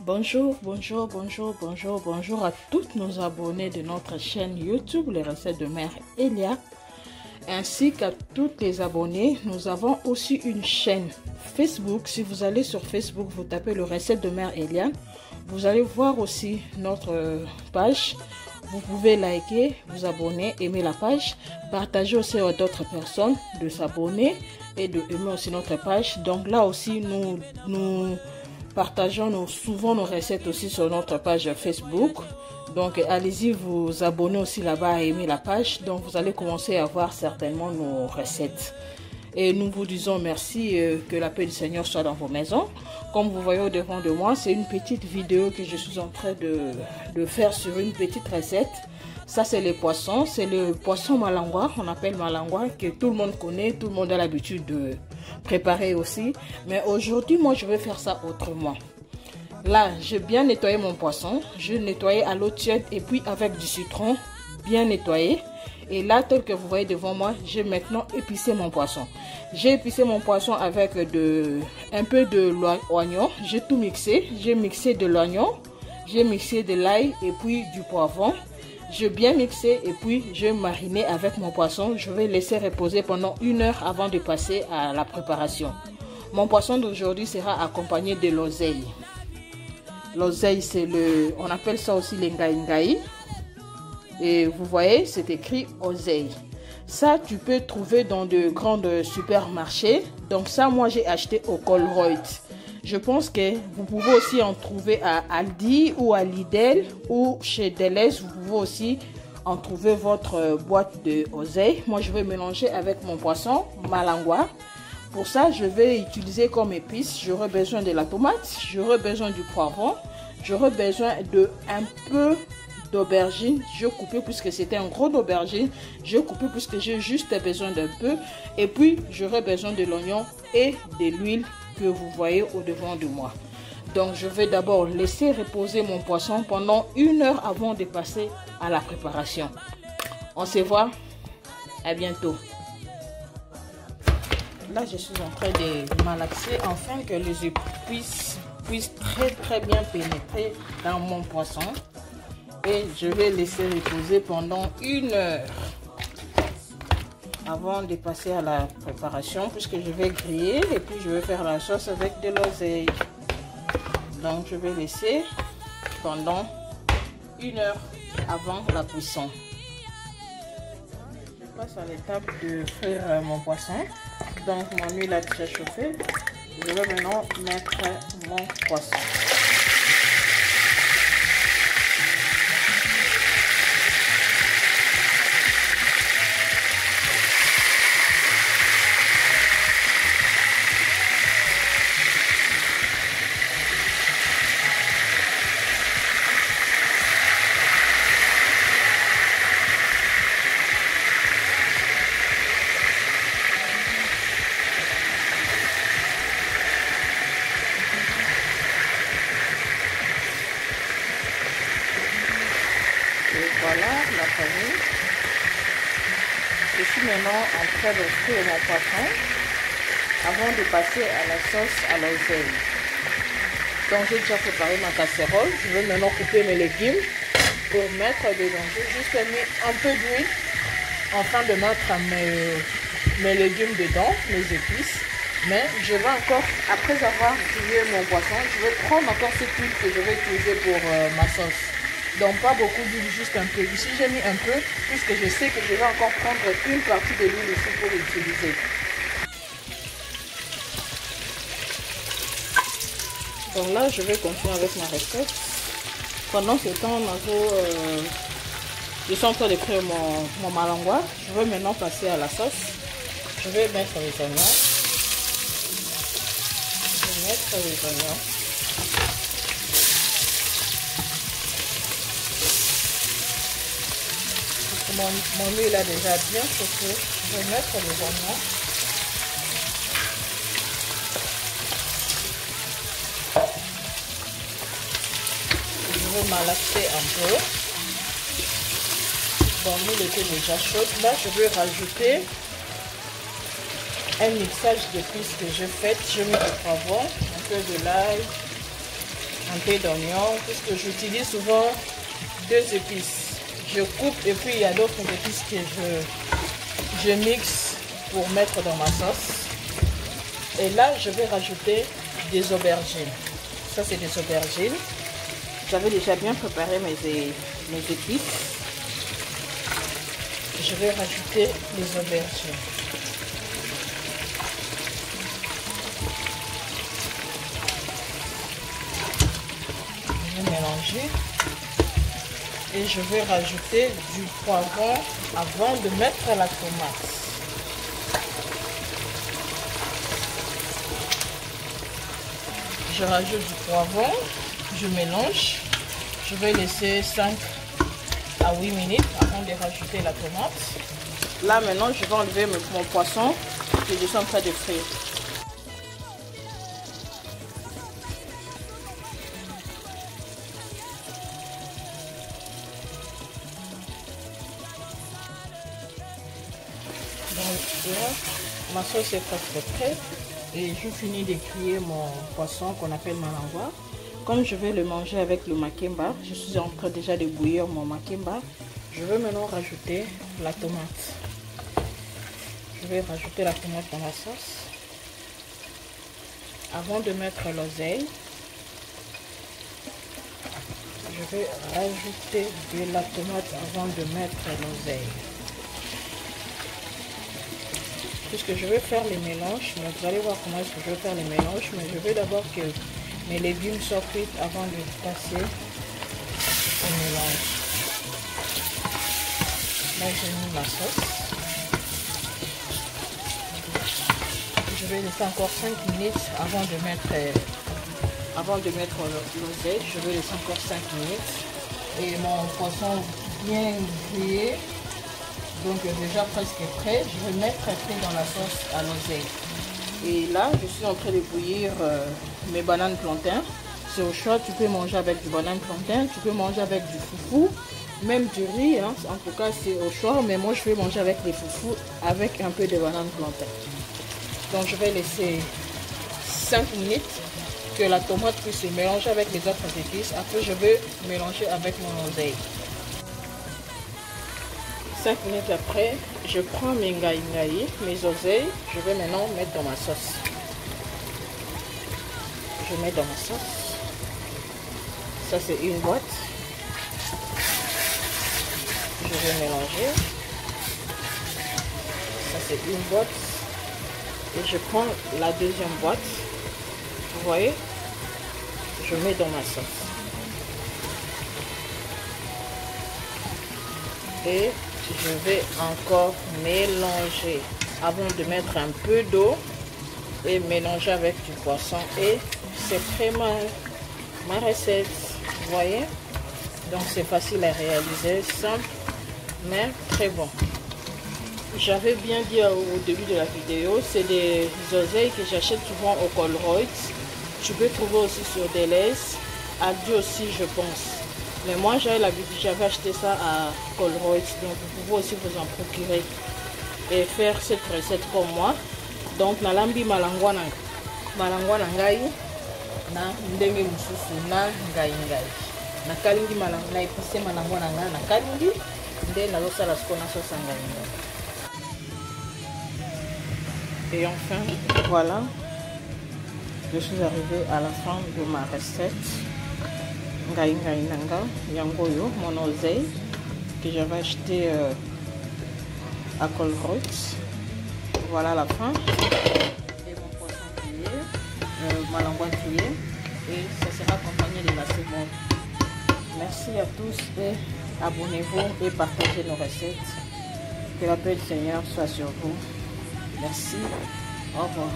Bonjour à tous nos abonnés de notre chaîne YouTube, les recettes de Mère Elia, ainsi qu'à tous les abonnés. Nous avons aussi une chaîne Facebook. Si vous allez sur Facebook, vous tapez le recette de Mère Elia, vous allez voir aussi notre page. Vous pouvez liker, vous abonner, aimer la page, partager aussi à d'autres personnes, de s'abonner et de aimer aussi notre page. Donc là aussi, nous partageons souvent nos recettes aussi sur notre page Facebook. Donc allez-y vous abonner aussi là-bas et aimer la page. Donc vous allez commencer à voir certainement nos recettes. Et nous vous disons merci, que la paix du Seigneur soit dans vos maisons. Comme vous voyez au devant de moi, c'est une petite vidéo que je suis en train de faire sur une petite recette. Ça c'est les poissons, c'est le poisson malangua, on appelle malangua, que tout le monde connaît, tout le monde a l'habitude de préparer aussi. Mais aujourd'hui, moi je vais faire ça autrement. Là, j'ai bien nettoyé mon poisson, je nettoyé à l'eau tiède et puis avec du citron bien nettoyé. Et là, tel que vous voyez devant moi, j'ai maintenant épicé mon poisson. J'ai épicé mon poisson avec un peu de l'oignon. J'ai tout mixé. J'ai mixé de l'oignon, j'ai mixé de l'ail et puis du poivron. J'ai bien mixé et puis je mariné avec mon poisson. Je vais laisser reposer pendant 1 heure avant de passer à la préparation. Mon poisson d'aujourd'hui sera accompagné de l'oseille. L'oseille, c'est on appelle ça aussi l'engaï. Et vous voyez, c'est écrit oseille. Ça, tu peux trouver dans de grands supermarchés. Donc ça, moi, j'ai acheté au Colruyt. Je pense que vous pouvez aussi en trouver à Aldi ou à Lidl ou chez Deleuze. Vous pouvez aussi en trouver votre boîte de oseille. Moi, je vais mélanger avec mon poisson malangua. Pour ça, je vais utiliser comme épice. J'aurai besoin de la tomate, j'aurai besoin du poivron, j'aurai besoin de un peu d'aubergine. Je coupé puisque c'était un gros d'aubergine. Je coupé puisque j'ai juste besoin d'un peu. Et puis, j'aurai besoin de l'oignon et de l'huile que vous voyez au devant de moi. Donc, je vais d'abord laisser reposer mon poisson pendant 1 heure avant de passer à la préparation. On se voit. À bientôt. Là, je suis en train de malaxer afin que les épices puissent très bien pénétrer dans mon poisson. Et je vais laisser reposer pendant 1 heure avant de passer à la préparation, puisque je vais griller et puis je vais faire la sauce avec de l'oseille. Donc je vais laisser pendant 1 heure avant la cuisson. Je passe à l'étape de frire mon poisson. Donc mon huile a déjà chauffé. Je vais maintenant mettre mon poisson. Voilà la famille. Je suis maintenant en train de frire mon poisson avant de passer à la sauce à l'oseille. Donc j'ai déjà préparé ma casserole. Je vais maintenant couper mes légumes pour mettre dedans. J'ai juste mis un peu d'huile afin de mettre mes légumes dedans, mes épices. Mais je vais encore, après avoir grillé mon poisson, je vais prendre encore cette huile que je vais utiliser pour ma sauce. Donc pas beaucoup d'huile, juste un peu. Ici j'ai mis un peu, puisque je sais que je vais encore prendre une partie de l'huile ici pour l'utiliser. Donc là je vais continuer avec ma recette. Pendant ce temps, je suis en train de créer mon malangua. Je vais maintenant passer à la sauce. Je vais mettre les oignons. Je vais mettre les oignons. Mon huile a déjà bien chauffé. Je vais mettre les oignons. Je vais malaxer un peu. Bon, l'huile était déjà chaude. Là, je vais rajouter un mixage d'épices que j'ai fait. J'ai mis du poivron, un peu de l'ail, un peu d'oignon, puisque j'utilise souvent 2 épices. Je coupe et puis il y a d'autres épices que je mixe pour mettre dans ma sauce. Et là, je vais rajouter des aubergines. Ça, c'est des aubergines. J'avais déjà bien préparé mes épices. Je vais rajouter les aubergines. Je vais mélanger. Et je vais rajouter du poivron avant de mettre la tomate. Je rajoute du poivron, je mélange. Je vais laisser 5 à 8 minutes avant de rajouter la tomate. Là maintenant, je vais enlever mon poisson que je suis en train de frire. Donc là, ma sauce est presque prête et je finis de cuire mon poisson qu'on appelle malangwa. Comme je vais le manger avec le makemba, je suis en train déjà de bouillir mon makemba. Je vais maintenant rajouter la tomate. Je vais rajouter la tomate dans la sauce. Avant de mettre l'oseille, je vais rajouter de la tomate avant de mettre l'oseille. Puisque je vais faire les mélanges, mais vous allez voir comment est-ce que je vais faire les mélanges, mais je veux d'abord que mes légumes soient cuits avant de passer au mélange. Là, j'ai mis ma sauce. Je vais laisser encore 5 minutes avant de mettre l'oseille. Je vais laisser encore 5 minutes. Et mon poisson bien grillé, donc déjà presque prêt. Je vais mettre dans la sauce à l'oseille. Et là, je suis en train de bouillir mes bananes plantains. C'est au choix, tu peux manger avec du banane plantain, tu peux manger avec du foufou, même du riz, hein. En tout cas c'est au choix, mais moi je vais manger avec les foufous avec un peu de banane plantain. Donc je vais laisser 5 minutes que la tomate puisse se mélanger avec les autres épices. Après je vais mélanger avec mon oseille. 5 minutes après, je prends mes ngaï, mes oseilles, je vais maintenant mettre dans ma sauce. Je mets dans ma sauce. Ça c'est une boîte. Je vais mélanger. Ça c'est une boîte. Et je prends la deuxième boîte. Vous voyez? Je mets dans ma sauce. Et je vais encore mélanger avant de mettre un peu d'eau et mélanger avec du poisson. Et c'est très ma recette, vous voyez. Donc c'est facile à réaliser, simple mais très bon. J'avais bien dit au début de la vidéo, c'est des oseilles que j'achète souvent au Colruyt. Tu peux trouver aussi sur Deleuze, à Dieu aussi je pense. Mais moi j'avais acheté ça à Colruyt, donc vous pouvez aussi vous en procurer et faire cette recette comme moi. Donc nalambi malangwa nangai na ndenge mususu na ngai na kalingi malangwa na épicé malangwa nangai na kalingi nde na losala skona sauce ngai. Et enfin voilà, je suis arrivée à la fin de ma recette. Ngai nanga yangoyo, mon oseille que j'avais acheté à Colruyt. Voilà la fin. Et mon poisson grillé, malangwa grillé, et ça sera accompagné de la seconde. Merci à tous et abonnez-vous et partagez nos recettes. Que la paix du Seigneur soit sur vous. Merci. Au revoir.